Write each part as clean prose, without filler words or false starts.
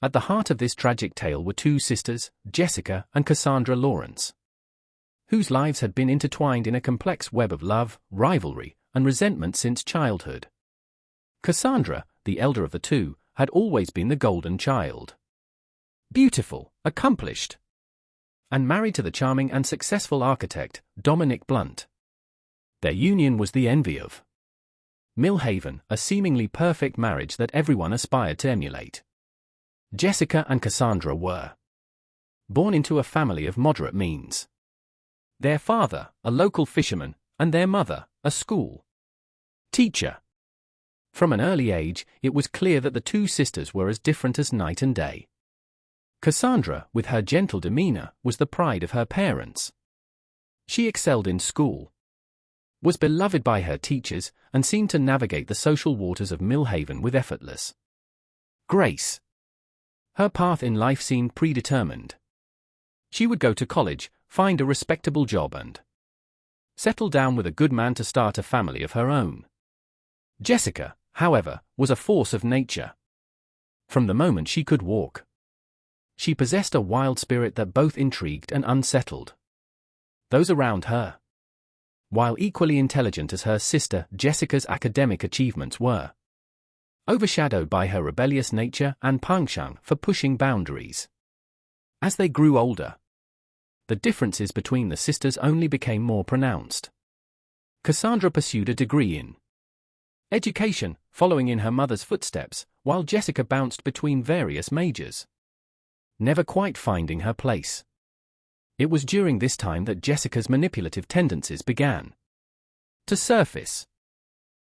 At the heart of this tragic tale were two sisters, Jessica and Cassandra Lawrence, whose lives had been intertwined in a complex web of love, rivalry, and resentment since childhood. Cassandra, the elder of the two, had always been the golden child. Beautiful, accomplished, and married to the charming and successful architect, Dominic Blunt. Their union was the envy of Millhaven, a seemingly perfect marriage that everyone aspired to emulate. Jessica and Cassandra were born into a family of moderate means. Their father, a local fisherman, and their mother, a school teacher. From an early age, it was clear that the two sisters were as different as night and day. Cassandra, with her gentle demeanor, was the pride of her parents. She excelled in school, was beloved by her teachers, and seemed to navigate the social waters of Millhaven with effortless grace. Her path in life seemed predetermined. She would go to college, find a respectable job and settle down with a good man to start a family of her own. Jessica, however, was a force of nature. From the moment she could walk, she possessed a wild spirit that both intrigued and unsettled those around her. While equally intelligent as her sister, Jessica's academic achievements were overshadowed by her rebellious nature and penchant for pushing boundaries. As they grew older, the differences between the sisters only became more pronounced. Cassandra pursued a degree in education, following in her mother's footsteps, while Jessica bounced between various majors, never quite finding her place. It was during this time that Jessica's manipulative tendencies began to surface.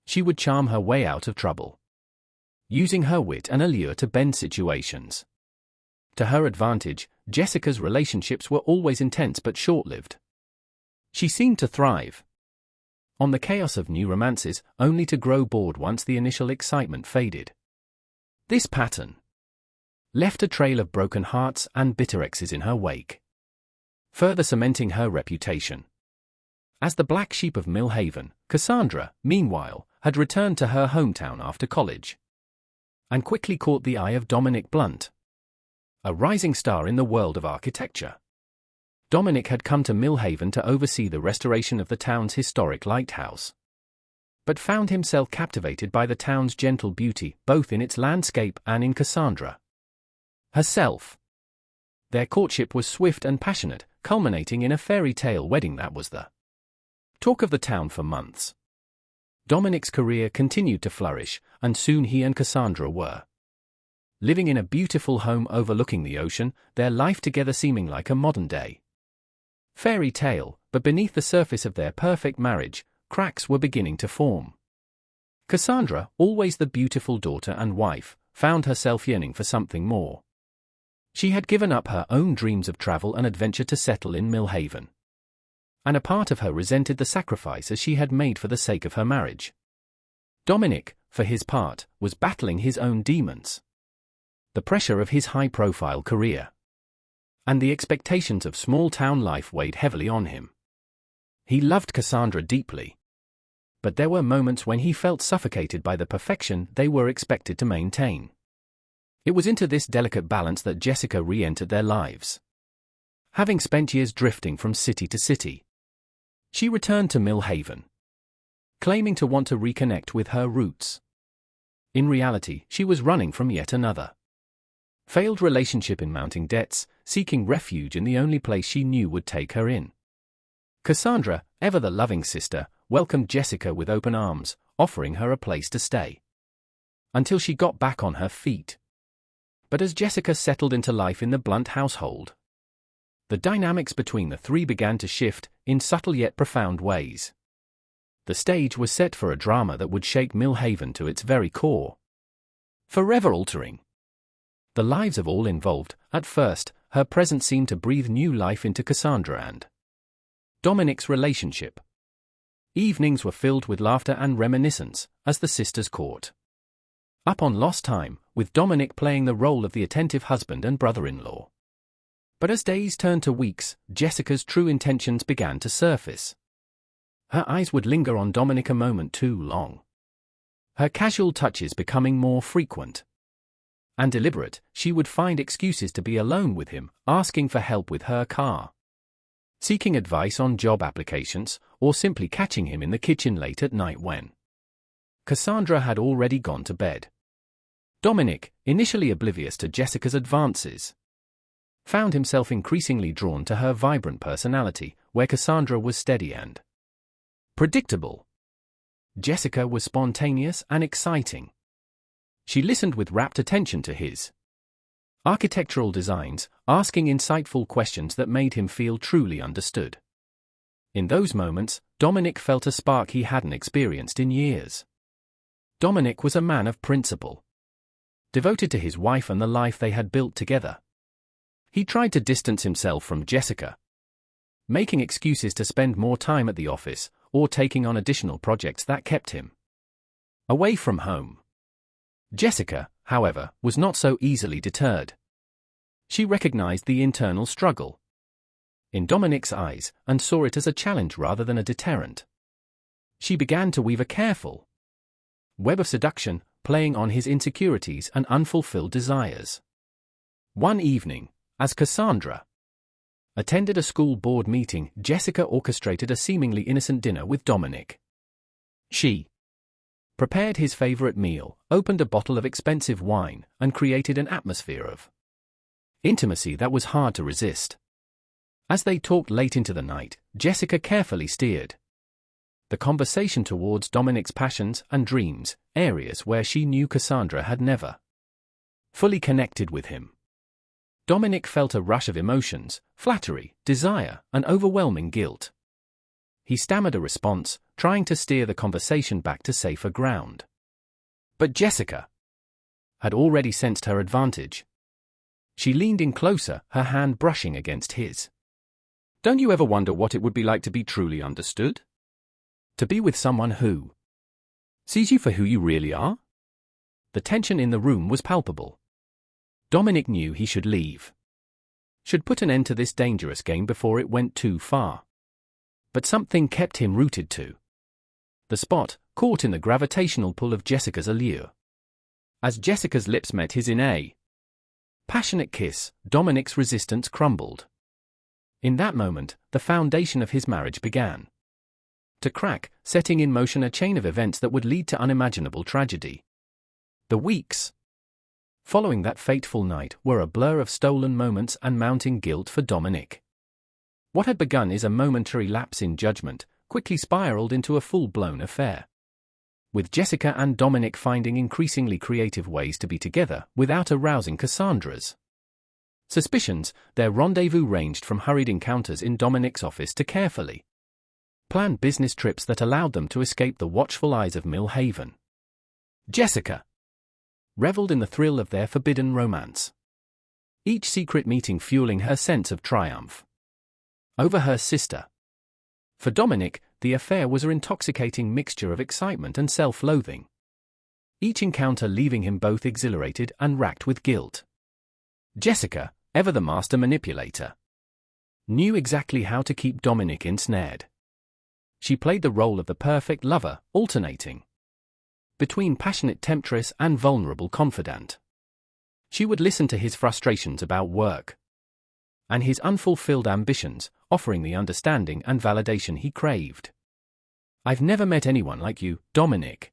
She would charm her way out of trouble, using her wit and allure to bend situations to her advantage. Jessica's relationships were always intense but short-lived. She seemed to thrive on the chaos of new romances, only to grow bored once the initial excitement faded. This pattern left a trail of broken hearts and bitter exes in her wake, further cementing her reputation as the black sheep of Millhaven. Cassandra, meanwhile, had returned to her hometown after college and quickly caught the eye of Dominic Blunt, a rising star in the world of architecture. Dominic had come to Millhaven to oversee the restoration of the town's historic lighthouse, but found himself captivated by the town's gentle beauty, both in its landscape and in Cassandra herself. Their courtship was swift and passionate, culminating in a fairy tale wedding that was the talk of the town for months. Dominic's career continued to flourish, and soon he and Cassandra were living in a beautiful home overlooking the ocean, their life together seeming like a modern-day fairy tale. But beneath the surface of their perfect marriage, cracks were beginning to form. Cassandra, always the beautiful daughter and wife, found herself yearning for something more. She had given up her own dreams of travel and adventure to settle in Millhaven, and a part of her resented the sacrifices she had made for the sake of her marriage. Dominic, for his part, was battling his own demons. The pressure of his high-profile career and the expectations of small-town life weighed heavily on him. He loved Cassandra deeply, but there were moments when he felt suffocated by the perfection they were expected to maintain. It was into this delicate balance that Jessica re-entered their lives. Having spent years drifting from city to city, she returned to Millhaven, claiming to want to reconnect with her roots. In reality, she was running from yet another failed relationship and mounting debts, seeking refuge in the only place she knew would take her in. Cassandra, ever the loving sister, welcomed Jessica with open arms, offering her a place to stay until she got back on her feet. But as Jessica settled into life in the Blunt household, the dynamics between the three began to shift in subtle yet profound ways. The stage was set for a drama that would shake Millhaven to its very core, forever altering the lives of all involved. At first, her presence seemed to breathe new life into Cassandra and Dominic's relationship. Evenings were filled with laughter and reminiscence as the sisters caught up on lost time, with Dominic playing the role of the attentive husband and brother-in-law. But as days turned to weeks, Jessica's true intentions began to surface. Her eyes would linger on Dominic a moment too long, her casual touches becoming more frequent, and deliberate, she would find excuses to be alone with him, asking for help with her car, seeking advice on job applications, or simply catching him in the kitchen late at night when Cassandra had already gone to bed. Dominic, initially oblivious to Jessica's advances, found himself increasingly drawn to her vibrant personality, where Cassandra was steady and predictable. Jessica was spontaneous and exciting. She listened with rapt attention to his architectural designs, asking insightful questions that made him feel truly understood. In those moments, Dominic felt a spark he hadn't experienced in years. Dominic was a man of principle, devoted to his wife and the life they had built together. He tried to distance himself from Jessica, making excuses to spend more time at the office or taking on additional projects that kept him away from home. Jessica, however, was not so easily deterred. She recognized the internal struggle in Dominic's eyes and saw it as a challenge rather than a deterrent. She began to weave a careful web of seduction, playing on his insecurities and unfulfilled desires. One evening, as Cassandra attended a school board meeting, Jessica orchestrated a seemingly innocent dinner with Dominic. She prepared his favorite meal, opened a bottle of expensive wine, and created an atmosphere of intimacy that was hard to resist. As they talked late into the night, Jessica carefully steered the conversation towards Dominic's passions and dreams, areas where she knew Cassandra had never fully connected with him. Dominic felt a rush of emotions, flattery, desire, and overwhelming guilt. He stammered a response, trying to steer the conversation back to safer ground. But Jessica had already sensed her advantage. She leaned in closer, her hand brushing against his. "Don't you ever wonder what it would be like to be truly understood? To be with someone who sees you for who you really are?" The tension in the room was palpable. Dominic knew he should leave, should put an end to this dangerous game before it went too far. But something kept him rooted to the spot, caught in the gravitational pull of Jessica's allure. As Jessica's lips met his in a passionate kiss, Dominic's resistance crumbled. In that moment, the foundation of his marriage began to crack, setting in motion a chain of events that would lead to unimaginable tragedy. The weeks following that fateful night were a blur of stolen moments and mounting guilt for Dominic. What had begun as a momentary lapse in judgment quickly spiraled into a full-blown affair, with Jessica and Dominic finding increasingly creative ways to be together without arousing Cassandra's suspicions. Their rendezvous ranged from hurried encounters in Dominic's office to carefully planned business trips that allowed them to escape the watchful eyes of Mill Haven. Jessica reveled in the thrill of their forbidden romance, each secret meeting fueling her sense of triumph over her sister. For Dominic, the affair was an intoxicating mixture of excitement and self-loathing, each encounter leaving him both exhilarated and racked with guilt. Jessica, ever the master manipulator, knew exactly how to keep Dominic ensnared. She played the role of the perfect lover, alternating between passionate temptress and vulnerable confidant. She would listen to his frustrations about work and his unfulfilled ambitions, offering the understanding and validation he craved. "I've never met anyone like you, Dominic,"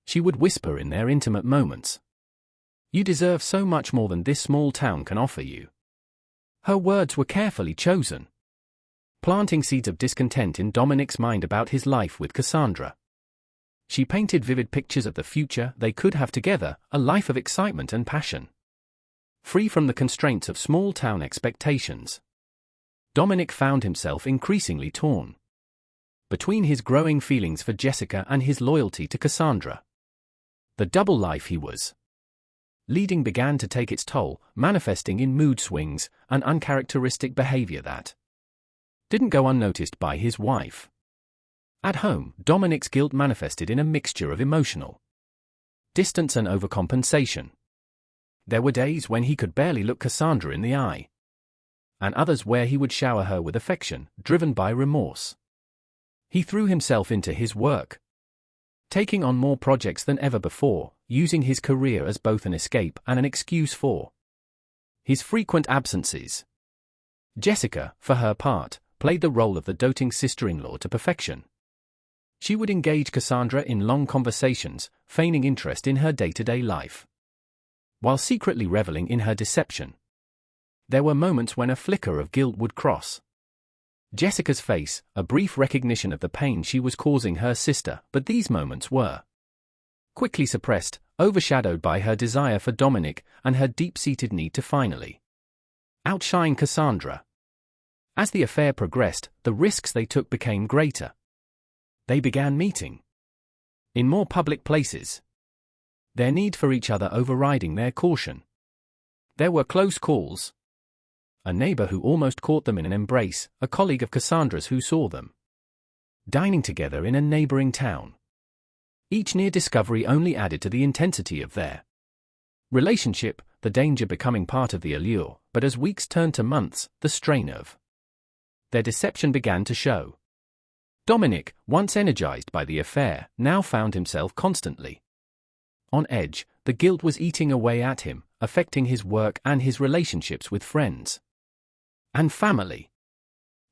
she would whisper in their intimate moments. "You deserve so much more than this small town can offer you." Her words were carefully chosen, planting seeds of discontent in Dominic's mind about his life with Cassandra. She painted vivid pictures of the future they could have together, a life of excitement and passion, free from the constraints of small-town expectations. Dominic found himself increasingly torn between his growing feelings for Jessica and his loyalty to Cassandra. The double life he was leading began to take its toll, manifesting in mood swings and uncharacteristic behavior that didn't go unnoticed by his wife. At home, Dominic's guilt manifested in a mixture of emotional distance and overcompensation. There were days when he could barely look Cassandra in the eye, and others where he would shower her with affection, driven by remorse. He threw himself into his work, taking on more projects than ever before, using his career as both an escape and an excuse for his frequent absences. Jessica, for her part, played the role of the doting sister-in-law to perfection. She would engage Cassandra in long conversations, feigning interest in her day-to-day life, while secretly reveling in her deception. There were moments when a flicker of guilt would cross Jessica's face, a brief recognition of the pain she was causing her sister, but these moments were quickly suppressed, overshadowed by her desire for Dominic and her deep-seated need to finally outshine Cassandra. As the affair progressed, the risks they took became greater. They began meeting in more public places, their need for each other overriding their caution. There were close calls. A neighbor who almost caught them in an embrace, a colleague of Cassandra's who saw them dining together in a neighboring town. Each near discovery only added to the intensity of their relationship, the danger becoming part of the allure, but as weeks turned to months, the strain of their deception began to show. Dominic, once energized by the affair, now found himself constantly on edge. The guilt was eating away at him, affecting his work and his relationships with friends and family.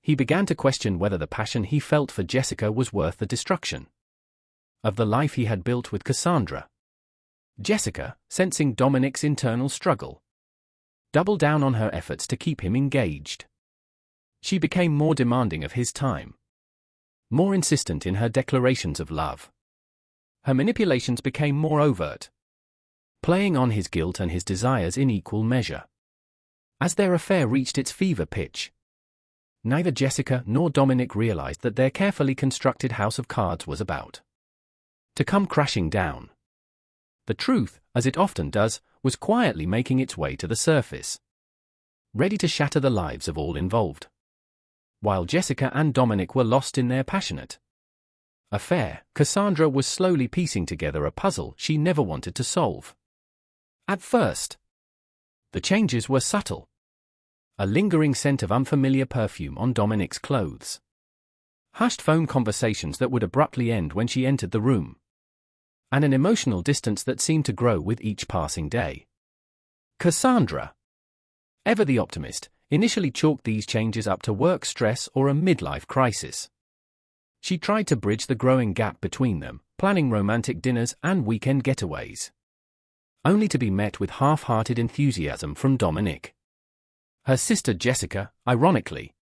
He began to question whether the passion he felt for Jessica was worth the destruction of the life he had built with Cassandra. Jessica, sensing Dominic's internal struggle, doubled down on her efforts to keep him engaged. She became more demanding of his time, more insistent in her declarations of love. Her manipulations became more overt, playing on his guilt and his desires in equal measure. As their affair reached its fever pitch, neither Jessica nor Dominic realized that their carefully constructed house of cards was about to come crashing down. The truth, as it often does, was quietly making its way to the surface, ready to shatter the lives of all involved. While Jessica and Dominic were lost in their passionate affair, Cassandra was slowly piecing together a puzzle she never wanted to solve. At first, the changes were subtle. A lingering scent of unfamiliar perfume on Dominic's clothes. Hushed phone conversations that would abruptly end when she entered the room. And an emotional distance that seemed to grow with each passing day. Cassandra, ever the optimist, initially chalked these changes up to work stress or a midlife crisis. She tried to bridge the growing gap between them, planning romantic dinners and weekend getaways, only to be met with half-hearted enthusiasm from Dominic. Her sister Jessica, ironically,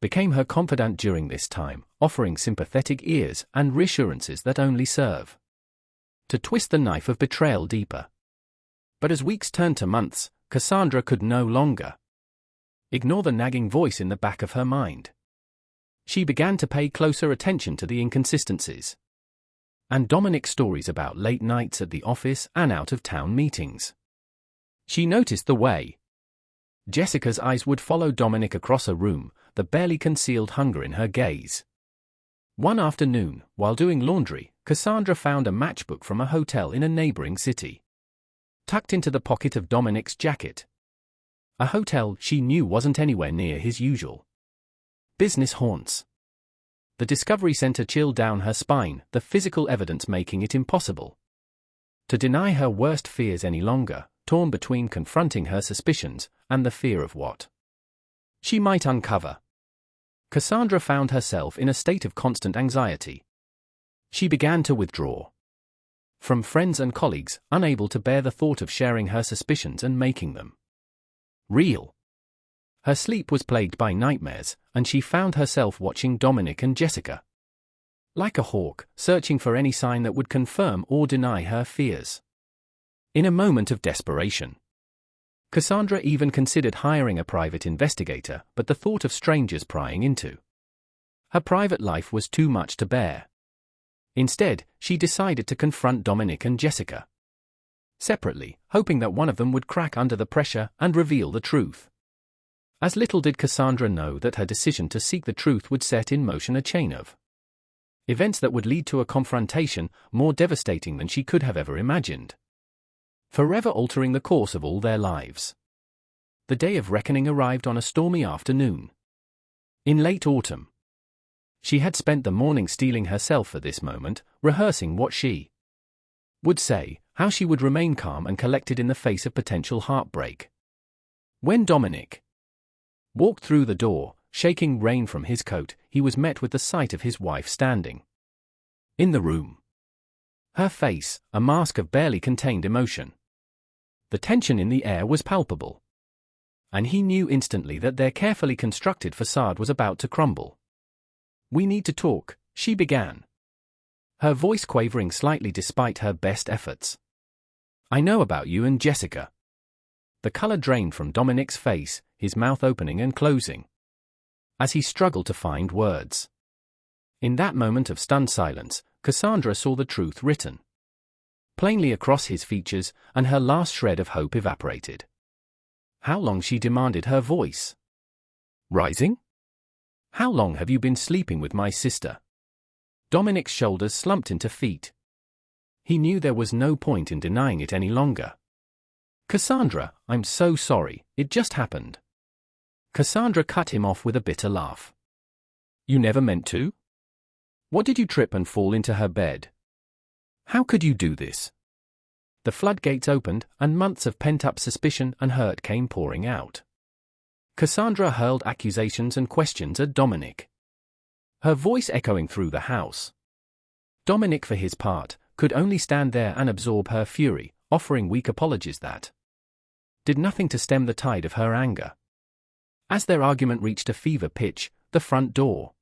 became her confidant during this time, offering sympathetic ears and reassurances that only serve to twist the knife of betrayal deeper. But as weeks turned to months, Cassandra could no longer ignore the nagging voice in the back of her mind. She began to pay closer attention to the inconsistencies and Dominic's stories about late nights at the office and out-of-town meetings. She noticed the way Jessica's eyes would follow Dominic across a room, the barely concealed hunger in her gaze. One afternoon, while doing laundry, Cassandra found a matchbook from a hotel in a neighboring city, tucked into the pocket of Dominic's jacket. A hotel she knew wasn't anywhere near his usual business haunts. The discovery sent a chill down her spine, the physical evidence making it impossible to deny her worst fears any longer, torn between confronting her suspicions and the fear of what she might uncover. Cassandra found herself in a state of constant anxiety. She began to withdraw from friends and colleagues, unable to bear the thought of sharing her suspicions and making them real. Her sleep was plagued by nightmares, and she found herself watching Dominic and Jessica like a hawk, searching for any sign that would confirm or deny her fears. In a moment of desperation, Cassandra even considered hiring a private investigator, but the thought of strangers prying into her private life was too much to bear. Instead, she decided to confront Dominic and Jessica separately, hoping that one of them would crack under the pressure and reveal the truth. As little did Cassandra know that her decision to seek the truth would set in motion a chain of events that would lead to a confrontation more devastating than she could have ever imagined, forever altering the course of all their lives. The day of reckoning arrived on a stormy afternoon in late autumn. She had spent the morning steeling herself for this moment, rehearsing what she would say, How she would remain calm and collected in the face of potential heartbreak. When Dominic walked through the door, shaking rain from his coat, he was met with the sight of his wife standing in the room. Her face, a mask of barely contained emotion. The tension in the air was palpable. And he knew instantly that their carefully constructed facade was about to crumble. "We need to talk," she began, her voice quavering slightly despite her best efforts. "I know about you and Jessica." The color drained from Dominic's face, his mouth opening and closing, as he struggled to find words. In that moment of stunned silence, Cassandra saw the truth written plainly across his features, and her last shred of hope evaporated. "How long?" she demanded, her voice rising. "How long have you been sleeping with my sister?" Dominic's shoulders slumped into feet. He knew there was no point in denying it any longer. "Cassandra, I'm so sorry, it just happened." Cassandra cut him off with a bitter laugh. "You never meant to? What, did you trip and fall into her bed? How could you do this?" The floodgates opened, and months of pent-up suspicion and hurt came pouring out. Cassandra hurled accusations and questions at Dominic, her voice echoing through the house. Dominic, for his part, could only stand there and absorb her fury, offering weak apologies that did nothing to stem the tide of her anger. As their argument reached a fever pitch, the front door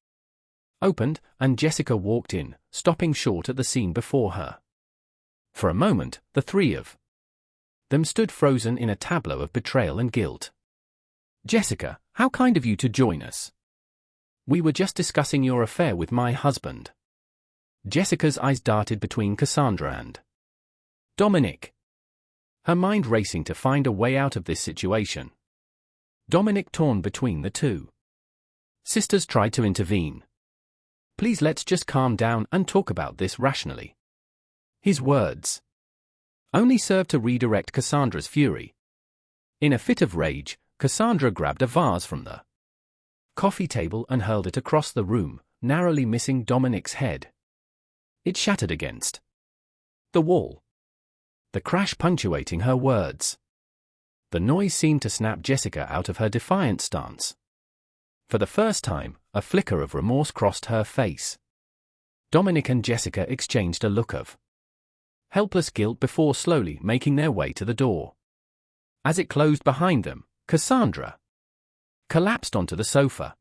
opened, and Jessica walked in, stopping short at the scene before her. For a moment, the three of them stood frozen in a tableau of betrayal and guilt. "Jessica, how kind of you to join us. We were just discussing your affair with my husband." Jessica's eyes darted between Cassandra and Dominic, her mind racing to find a way out of this situation. Dominic torn between the two sisters tried to intervene. "Please, let's just calm down and talk about this rationally." His words only served to redirect Cassandra's fury. In a fit of rage, Cassandra grabbed a vase from the coffee table and hurled it across the room, narrowly missing Dominic's head. It shattered against the wall, the crash punctuating her words. The noise seemed to snap Jessica out of her defiant stance. For the first time, a flicker of remorse crossed her face. Dominic and Jessica exchanged a look of helpless guilt before slowly making their way to the door. As it closed behind them, Cassandra collapsed onto the sofa,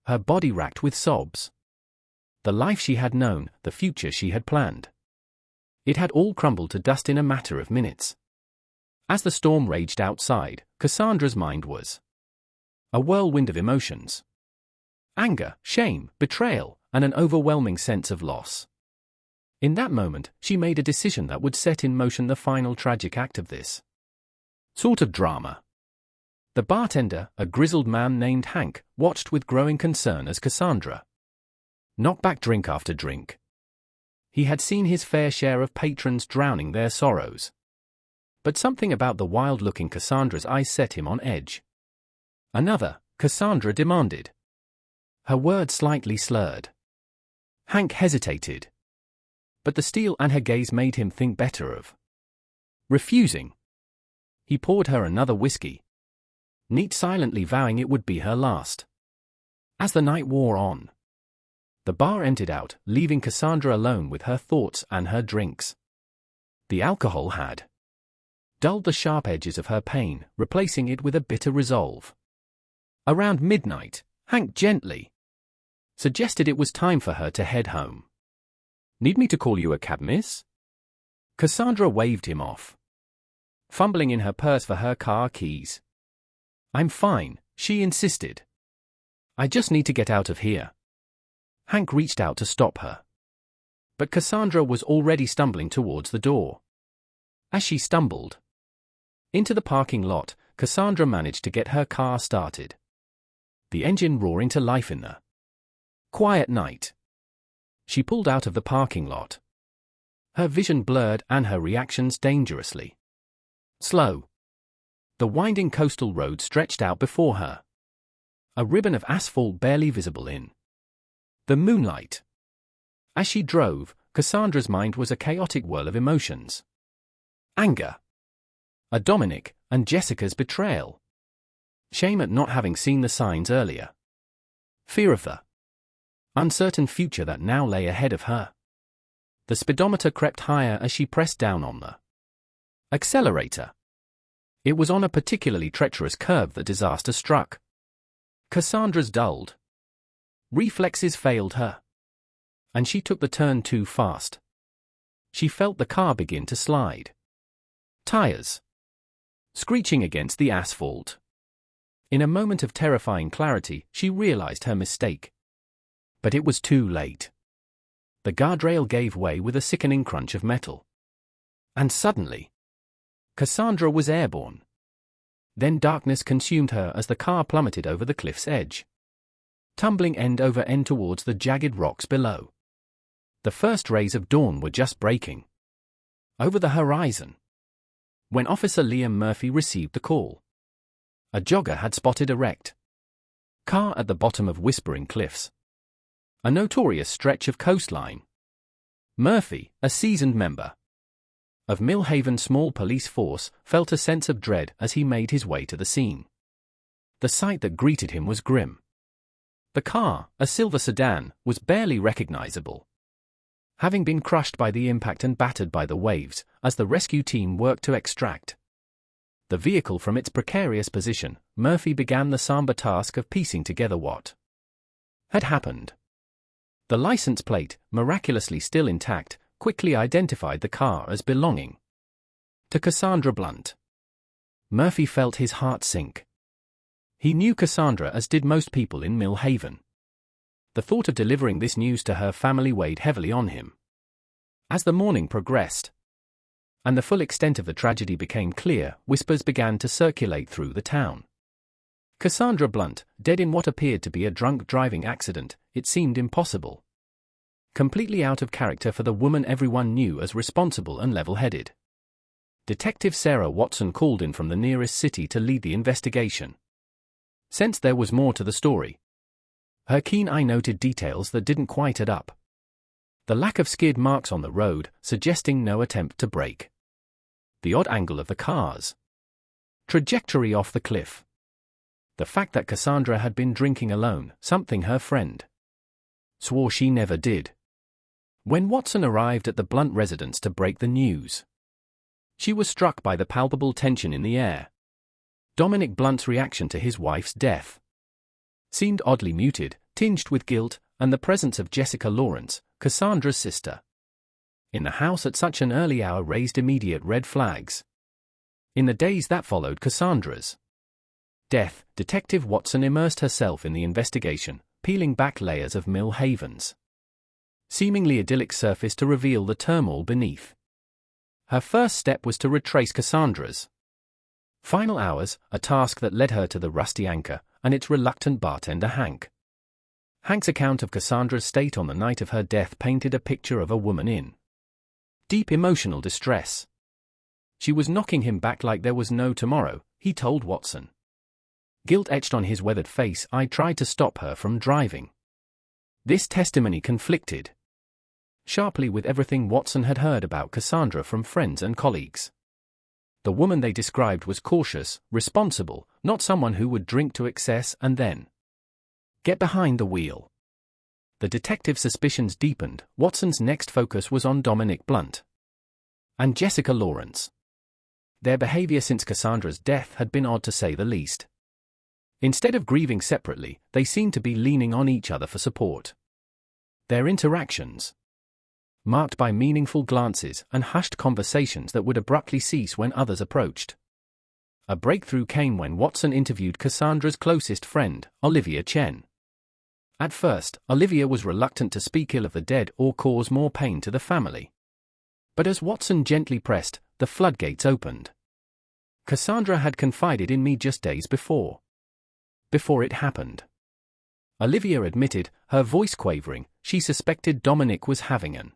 her body racked with sobs. The life she had known, the future she had planned, it had all crumbled to dust in a matter of minutes. As the storm raged outside, Cassandra's mind was a whirlwind of emotions. Anger, shame, betrayal, and an overwhelming sense of loss. In that moment, she made a decision that would set in motion the final tragic act of this sort of drama. The bartender, a grizzled man named Hank, watched with growing concern as Cassandra knocked back drink after drink. He had seen his fair share of patrons drowning their sorrows. But something about the wild look in Cassandra's eyes set him on edge. "Another," Cassandra demanded, her words slightly slurred. Hank hesitated, but the steel and her gaze made him think better of refusing. He poured her another whiskey, neat silently vowing it would be her last. As the night wore on, the bar emptied out, leaving Cassandra alone with her thoughts and her drinks. The alcohol had dulled the sharp edges of her pain, replacing it with a bitter resolve. Around midnight, Hank gently suggested it was time for her to head home. "Need me to call you a cab, miss?" Cassandra waved him off, fumbling in her purse for her car keys. "I'm fine," she insisted. "I just need to get out of here." Hank reached out to stop her, but Cassandra was already stumbling towards the door. As she stumbled into the parking lot, Cassandra managed to get her car started, the engine roaring to life in the quiet night. She pulled out of the parking lot, her vision blurred and her reactions dangerously slow. The winding coastal road stretched out before her, a ribbon of asphalt barely visible in the moonlight. As she drove, Cassandra's mind was a chaotic whirl of emotions. Anger. At Dominic and Jessica's betrayal. Shame at not having seen the signs earlier. Fear of the uncertain future that now lay ahead of her. The speedometer crept higher as she pressed down on the accelerator. It was on a particularly treacherous curve that disaster struck. Cassandra's dulled reflexes failed her, and she took the turn too fast. She felt the car begin to slide. Tires screeching against the asphalt. In a moment of terrifying clarity, she realized her mistake. But it was too late. The guardrail gave way with a sickening crunch of metal. And suddenly, Cassandra was airborne. Then darkness consumed her as the car plummeted over the cliff's edge, tumbling end over end towards the jagged rocks below. The first rays of dawn were just breaking over the horizon when Officer Liam Murphy received the call. A jogger had spotted a wrecked car at the bottom of Whispering Cliffs, a notorious stretch of coastline. Murphy, a seasoned member of Millhaven's small police force, felt a sense of dread as he made his way to the scene. The sight that greeted him was grim. The car, a silver sedan, was barely recognizable, having been crushed by the impact and battered by the waves as the rescue team worked to extract the vehicle from its precarious position. Murphy began the somber task of piecing together what had happened. The license plate, miraculously still intact, quickly identified the car as belonging to Cassandra Blunt. Murphy felt his heart sink. He knew Cassandra as did most people in Millhaven. The thought of delivering this news to her family weighed heavily on him. As the morning progressed, and the full extent of the tragedy became clear, whispers began to circulate through the town. Cassandra Blunt, dead in what appeared to be a drunk driving accident. It seemed impossible. Completely out of character for the woman everyone knew as responsible and level-headed. Detective Sarah Watson called in from the nearest city to lead the investigation. Sensed there was more to the story. Her keen eye noted details that didn't quite add up. The lack of skid marks on the road, suggesting no attempt to brake. The odd angle of the car's trajectory off the cliff. The fact that Cassandra had been drinking alone, something her friend swore she never did. When Watson arrived at the Blunt residence to break the news, she was struck by the palpable tension in the air. Dominic Blunt's reaction to his wife's death seemed oddly muted, tinged with guilt, and the presence of Jessica Lawrence, Cassandra's sister, in the house at such an early hour raised immediate red flags. In the days that followed Cassandra's death, Detective Watson immersed herself in the investigation, peeling back layers of Millhaven's seemingly idyllic surface to reveal the turmoil beneath. Her first step was to retrace Cassandra's final hours, a task that led her to the Rusty Anchor and its reluctant bartender Hank. Hank's account of Cassandra's state on the night of her death painted a picture of a woman in deep emotional distress. She was knocking him back like there was no tomorrow, he told Watson. Guilt etched on his weathered face. I tried to stop her from driving. This testimony conflicted sharply with everything Watson had heard about Cassandra from friends and colleagues. The woman they described was cautious, responsible, not someone who would drink to excess and then get behind the wheel. The detective's suspicions deepened. Watson's next focus was on Dominic Blunt and Jessica Lawrence. Their behavior since Cassandra's death had been odd to say the least. Instead of grieving separately, they seemed to be leaning on each other for support. Their interactions, marked by meaningful glances and hushed conversations that would abruptly cease when others approached. A breakthrough came when Watson interviewed Cassandra's closest friend, Olivia Chen. At first, Olivia was reluctant to speak ill of the dead or cause more pain to the family. But as Watson gently pressed, the floodgates opened. Cassandra had confided in me just days before it happened. Olivia admitted, her voice quavering, she suspected Dominic was having an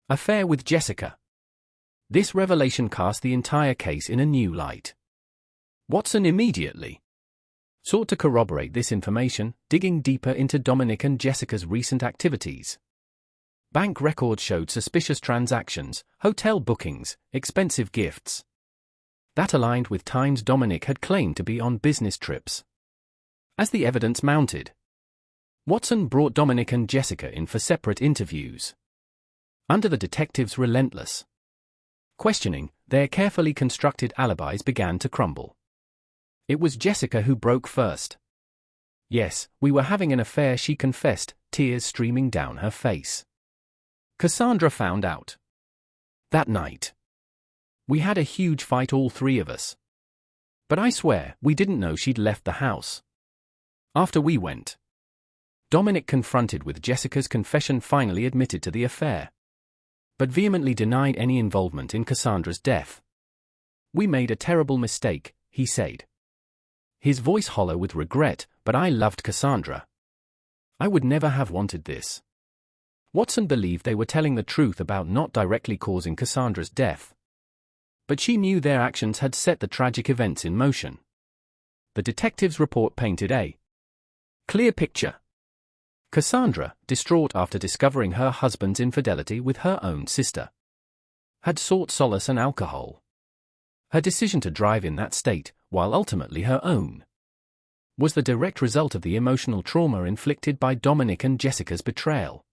affair with Jessica. This revelation cast the entire case in a new light. Watson immediately sought to corroborate this information, digging deeper into Dominic and Jessica's recent activities. Bank records showed suspicious transactions, hotel bookings, expensive gifts. That aligned with times Dominic had claimed to be on business trips. As the evidence mounted, Watson brought Dominic and Jessica in for separate interviews. Under the detectives' relentless questioning, their carefully constructed alibis began to crumble. It was Jessica who broke first. "Yes, we were having an affair," she confessed, tears streaming down her face. "Cassandra found out that night. We had a huge fight, all three of us. But I swear, we didn't know she'd left the house after we went." Dominic, confronted with Jessica's confession, finally admitted to the affair, but vehemently denied any involvement in Cassandra's death. "We made a terrible mistake," he said, his voice hollow with regret, "but I loved Cassandra. I would never have wanted this." Watson believed they were telling the truth about not directly causing Cassandra's death, but she knew their actions had set the tragic events in motion. The detective's report painted a clear picture. Cassandra, distraught after discovering her husband's infidelity with her own sister, had sought solace in alcohol. Her decision to drive in that state, while ultimately her own, was the direct result of the emotional trauma inflicted by Dominic and Jessica's betrayal.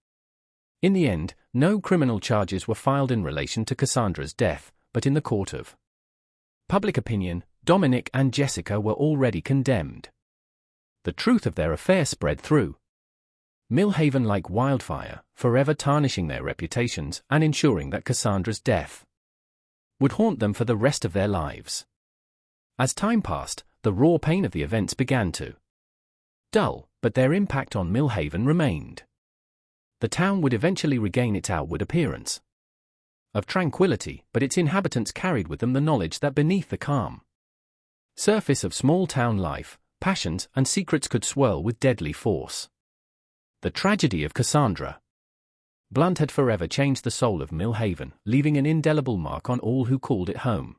In the end, no criminal charges were filed in relation to Cassandra's death, but in the court of public opinion, Dominic and Jessica were already condemned. The truth of their affair spread through Millhaven like wildfire, forever tarnishing their reputations and ensuring that Cassandra's death would haunt them for the rest of their lives. As time passed, the raw pain of the events began to dull, but their impact on Millhaven remained. The town would eventually regain its outward appearance of tranquility, but its inhabitants carried with them the knowledge that beneath the calm surface of small-town life, passions and secrets could swirl with deadly force. The tragedy of Cassandra Blunt had forever changed the soul of Millhaven, leaving an indelible mark on all who called it home.